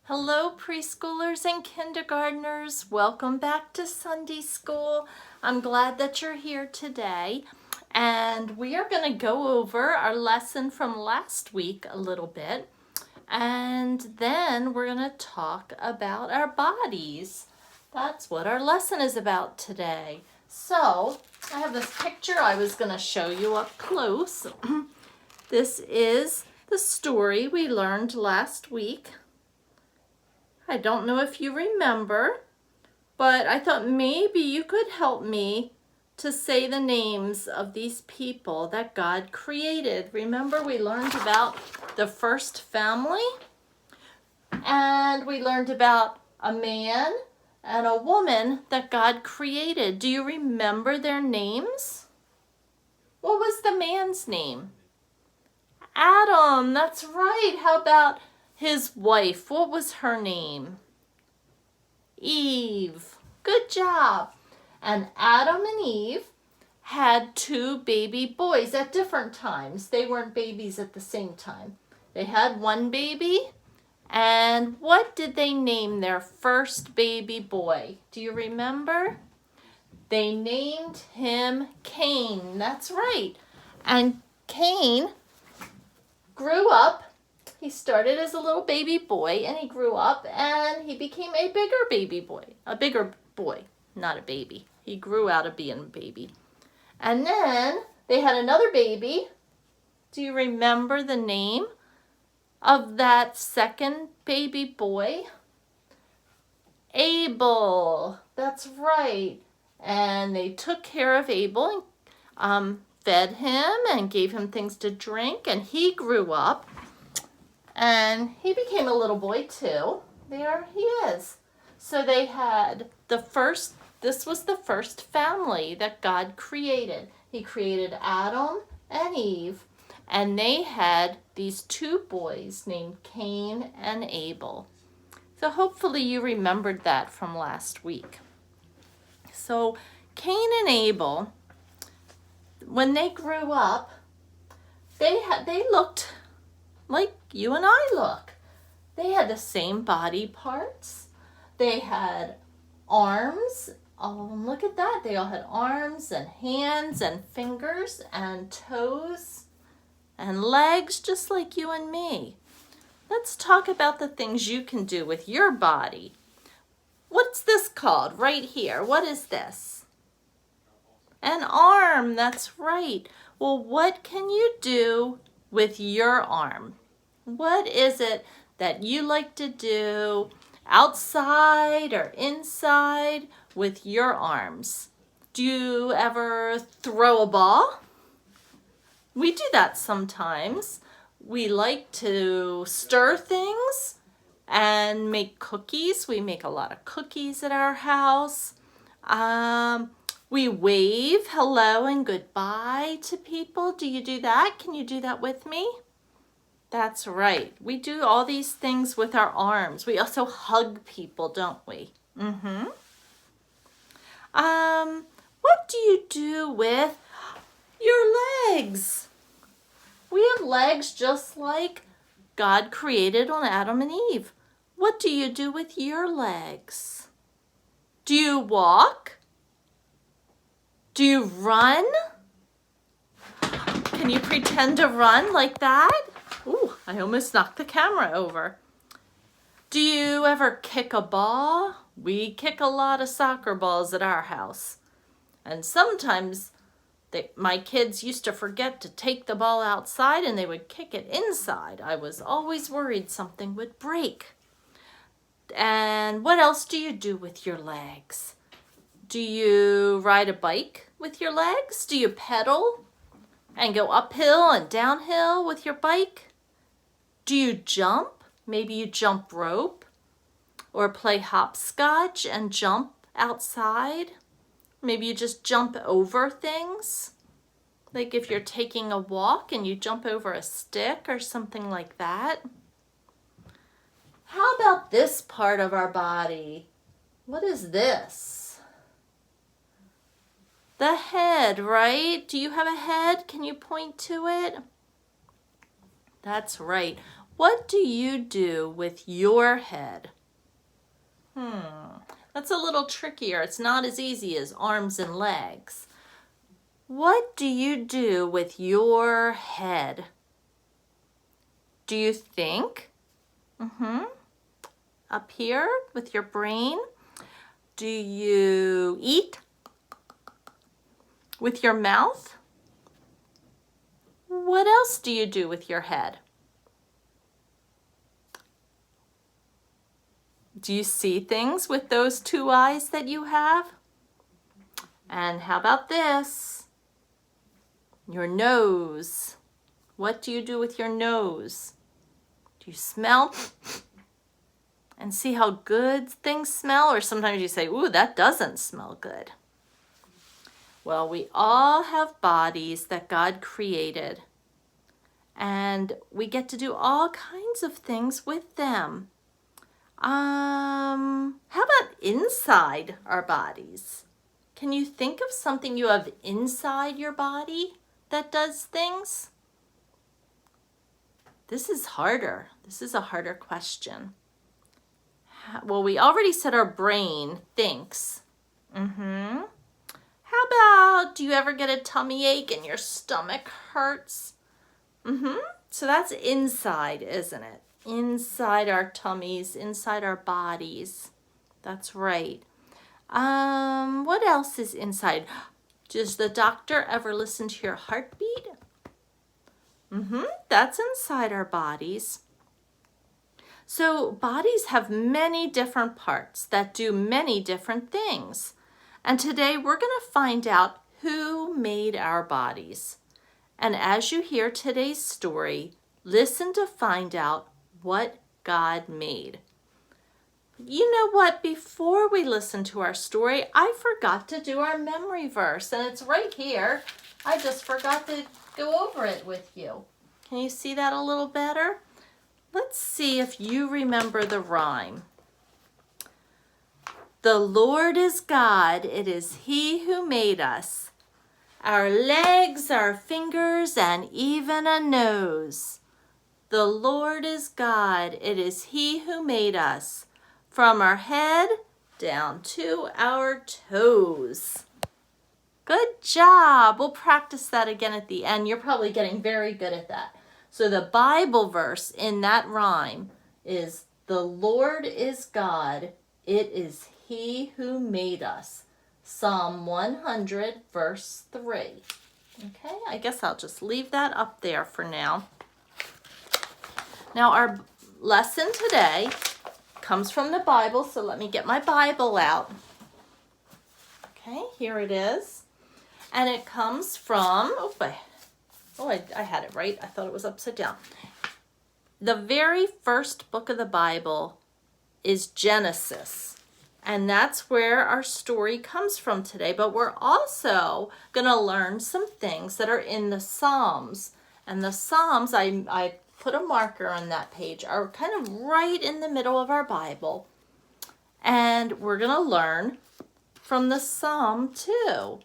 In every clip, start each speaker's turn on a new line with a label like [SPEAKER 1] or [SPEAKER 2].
[SPEAKER 1] Hello, preschoolers and kindergartners. Welcome back to Sunday School. I'm glad that you're here today. And we are going to go over our lesson from last week a little bit. And then we're going to talk about our bodies. That's what our lesson is about today. So, I have this picture I was going to show you up close. This is the story we learned last week. I don't know if you remember, but I thought maybe you could help me to say the names of these people that God created. Remember, we learned about the first family, and we learned about a man and a woman that God created. Do you remember their names? What was the man's name? Adam, that's right. How about his wife? What was her name? Eve. Good job. And Adam and Eve had two baby boys at different times. They weren't babies at the same time. They had one baby. And what did they name their first baby boy? Do you remember? They named him Cain. That's right. And Cain grew up. He started as a little baby boy and he grew up and he became a bigger baby boy. A bigger boy, not a baby. He grew out of being a baby. And then they had another baby. Do you remember the name of that second baby boy? Abel. That's right. And they took care of Abel and fed him and gave him things to drink, and he grew up. And he became a little boy too. There he is. So they had this was the first family that God created. He created Adam and Eve, and they had these two boys named Cain and Abel. So hopefully you remembered that from last week. So Cain and Abel, when they grew up, they looked like you and I look. They had the same body parts. They had arms. Oh, look at that. They all had arms and hands and fingers and toes and legs, just like you and me. Let's talk about the things you can do with your body. What's this called right here? What is this? An arm. That's right. Well, what can you do with your arm? What is it that you like to do outside or inside with your arms? Do you ever throw a ball? We do that sometimes. We like to stir things and make cookies. We make a lot of cookies at our house. We wave hello and goodbye to people. Do you do that? Can you do that with me? That's right. We do all these things with our arms. We also hug people, don't we? What do you do with your legs? We have legs just like God created on Adam and Eve. What do you do with your legs? Do you walk? Do you run? Can you pretend to run like that? Ooh, I almost knocked the camera over. Do you ever kick a ball? We kick a lot of soccer balls at our house. And sometimes my kids used to forget to take the ball outside and they would kick it inside. I was always worried something would break. And what else do you do with your legs? Do you ride a bike with your legs? Do you pedal and go uphill and downhill with your bike? Do you jump? Maybe you jump rope or play hopscotch and jump outside. Maybe you just jump over things. Like if you're taking a walk and you jump over a stick or something like that. How about this part of our body? What is this? The head, right? Do you have a head? Can you point to it? That's right. What do you do with your head? That's a little trickier. It's not as easy as arms and legs. What do you do with your head? Do you think? Up here with your brain? Do you eat with your mouth? What else do you do with your head? Do you see things with those two eyes that you have? And how about this? Your nose. What do you do with your nose? Do you smell and see how good things smell? Or sometimes you say, ooh, that doesn't smell good. Well, we all have bodies that God created. And we get to do all kinds of things with them. How about inside our bodies? Can you think of something you have inside your body that does things? This is harder. This is a harder question. Well, we already said our brain thinks. How about, do you ever get a tummy ache and your stomach hurts? So that's inside, isn't it? Inside our tummies, inside our bodies. That's right. What else is inside? Does the doctor ever listen to your heartbeat? That's inside our bodies. So bodies have many different parts that do many different things. And today we're going to find out who made our bodies. And as you hear today's story, listen to find out what God made. You know what? Before we listen to our story, I forgot to do our memory verse, and it's right here. I just forgot to go over it with you. Can you see that a little better? Let's see if you remember the rhyme. The Lord is God, it is He who made us. Our legs, our fingers, and even a nose. The Lord is God, it is He who made us. From our head down to our toes. Good job. We'll practice that again at the end. You're probably getting very good at that. So the Bible verse in that rhyme is, the Lord is God, it is He who made us. Psalm 100, verse 3. Okay, I guess I'll just leave that up there for now. Now our lesson today comes from the Bible, so let me get my Bible out. Okay, here it is. And it comes from, I had it right. I thought it was upside down. The very first book of the Bible is Genesis. And that's where our story comes from today. But we're also going to learn some things that are in the Psalms. And the Psalms, I put a marker on that page, are kind of right in the middle of our Bible. And we're going to learn from the Psalm too.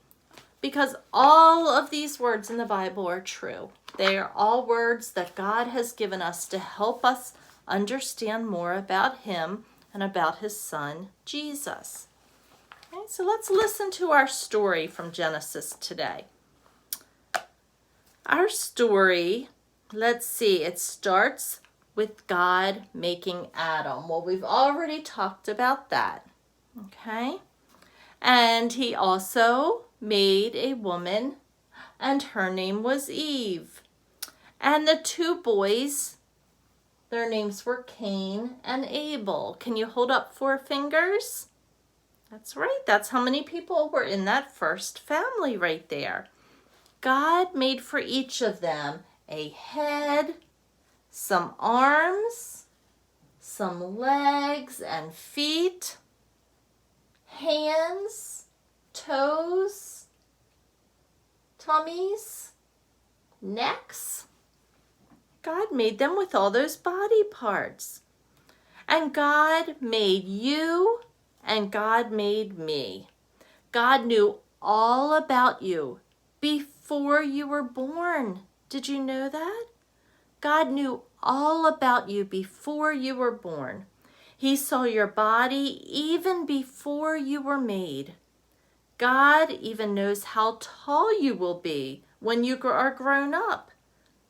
[SPEAKER 1] Because all of these words in the Bible are true. They are all words that God has given us to help us understand more about Him and about His Son, Jesus. Okay, so let's listen to our story from Genesis today. Our story, let's see, it starts with God making Adam. Well, we've already talked about that, okay? And He also made a woman, and her name was Eve. And the two boys, their names were Cain and Abel. Can you hold up 4 fingers? That's right. That's how many people were in that first family right there. God made for each of them a head, some arms, some legs and feet, hands, toes, tummies, necks. God made them with all those body parts. And God made you, and God made me. God knew all about you before you were born. Did you know that? God knew all about you before you were born. He saw your body even before you were made. God even knows how tall you will be when you are grown up.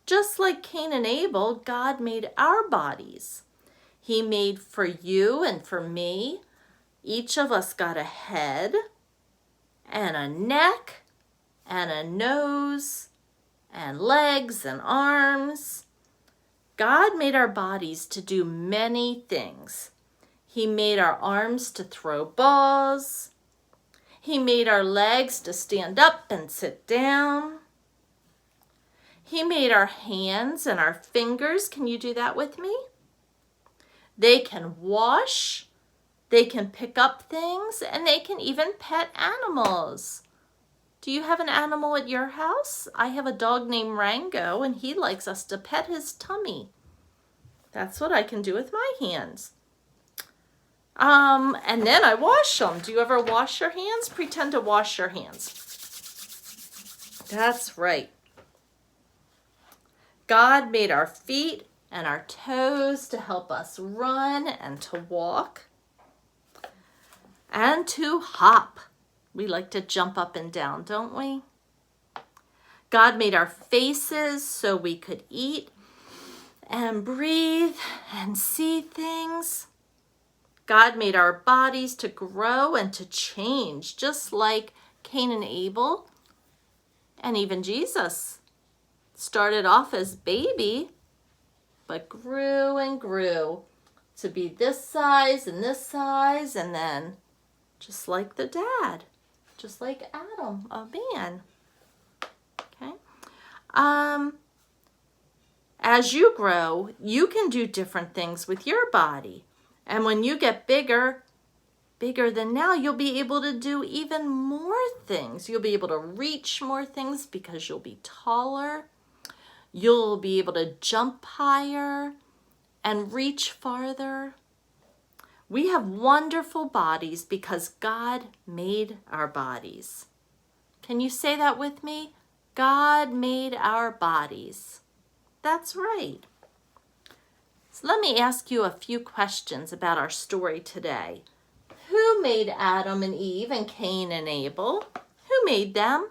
[SPEAKER 1] Just like Cain and Abel, God made our bodies. He made for you and for me. Each of us got a head and a neck and a nose and legs and arms. God made our bodies to do many things. He made our arms to throw balls. He made our legs to stand up and sit down. He made our hands and our fingers. Can you do that with me? They can wash, they can pick up things, and they can even pet animals. Do you have an animal at your house? I have a dog named Rango, and he likes us to pet his tummy. That's what I can do with my hands. And then I wash them. Do you ever wash your hands? Pretend to wash your hands. That's right. God made our feet and our toes to help us run and to walk and to hop. We like to jump up and down, don't we? God made our faces so we could eat and breathe and see things. God made our bodies to grow and to change, just like Cain and Abel, and even Jesus started off as baby, but grew and grew to be this size, and then just like the dad, just like Adam, a man. Okay. As you grow, you can do different things with your body. And when you get bigger than now, you'll be able to do even more things. You'll be able to reach more things because you'll be taller. You'll be able to jump higher and reach farther. We have wonderful bodies because God made our bodies. Can you say that with me? God made our bodies. That's right. So let me ask you a few questions about our story today. Who made Adam and Eve and Cain and Abel? Who made them?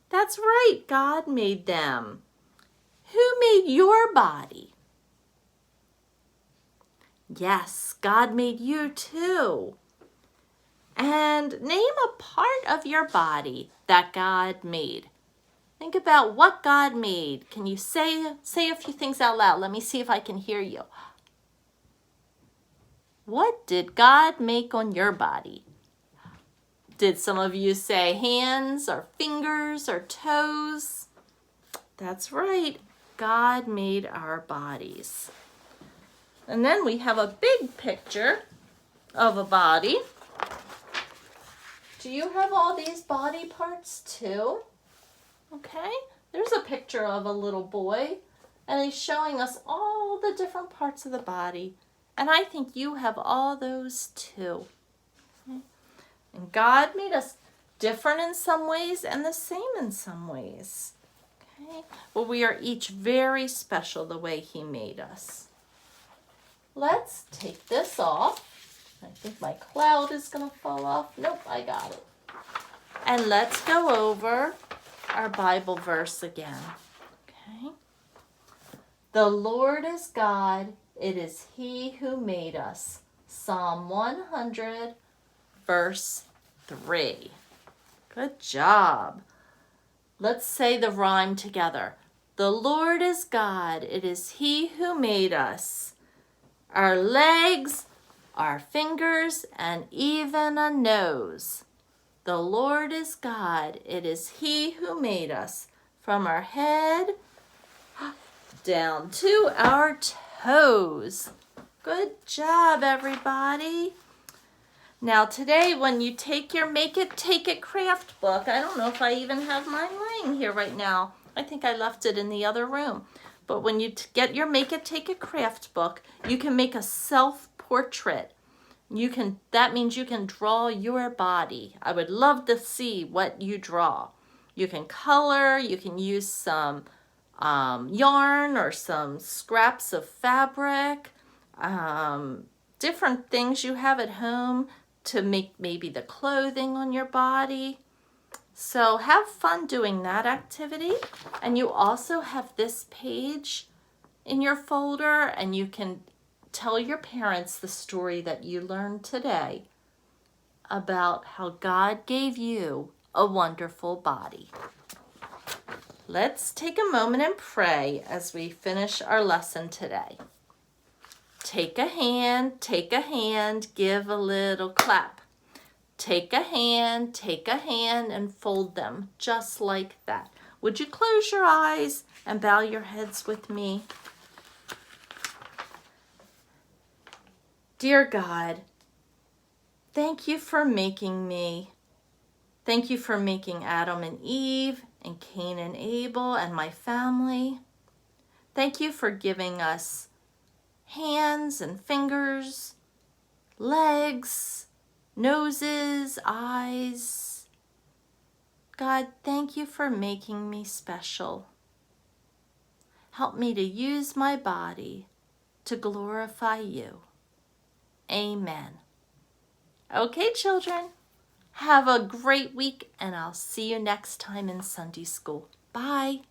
[SPEAKER 1] That's right, God made them. Who made your body? Yes, God made you too. And name a part of your body that God made. Think about what God made. Can you say a few things out loud? Let me see if I can hear you. What did God make on your body? Did some of you say hands or fingers or toes? That's right. God made our bodies. And then we have a big picture of a body. Do you have all these body parts too? Okay, there's a picture of a little boy, and he's showing us all the different parts of the body. And I think you have all those too. Okay. And God made us different in some ways and the same in some ways. Okay, well, we are each very special the way He made us. Let's take this off. I think my cloud is going to fall off. Nope, I got it. And let's go over our Bible verse again. Okay. The Lord is God. It is He who made us. Psalm 100, verse 3. Good job. Let's say the rhyme together. The Lord is God. It is He who made us. Our legs, our fingers, and even a nose. The Lord is God. It is He who made us. From our head down to our toes. Good job, everybody. Now today, when you take your Make It, Take It craft book, I don't know if I even have mine laying here right now. I think I left it in the other room. But when you get your Make It, Take It craft book, you can make a self-portrait. That means you can draw your body. I would love to see what you draw. You can color, you can use some yarn or some scraps of fabric, different things you have at home to make maybe the clothing on your body. So have fun doing that activity. And you also have this page in your folder, and you can tell your parents the story that you learned today about how God gave you a wonderful body. Let's take a moment and pray as we finish our lesson today. Take a hand, give a little clap. Take a hand, and fold them just like that. Would you close your eyes and bow your heads with me? Dear God, thank you for making me. Thank you for making Adam and Eve and Cain and Abel and my family. Thank you for giving us hands and fingers, legs, noses, eyes. God, thank you for making me special. Help me to use my body to glorify you. Amen. Okay, children, have a great week, and I'll see you next time in Sunday school. Bye.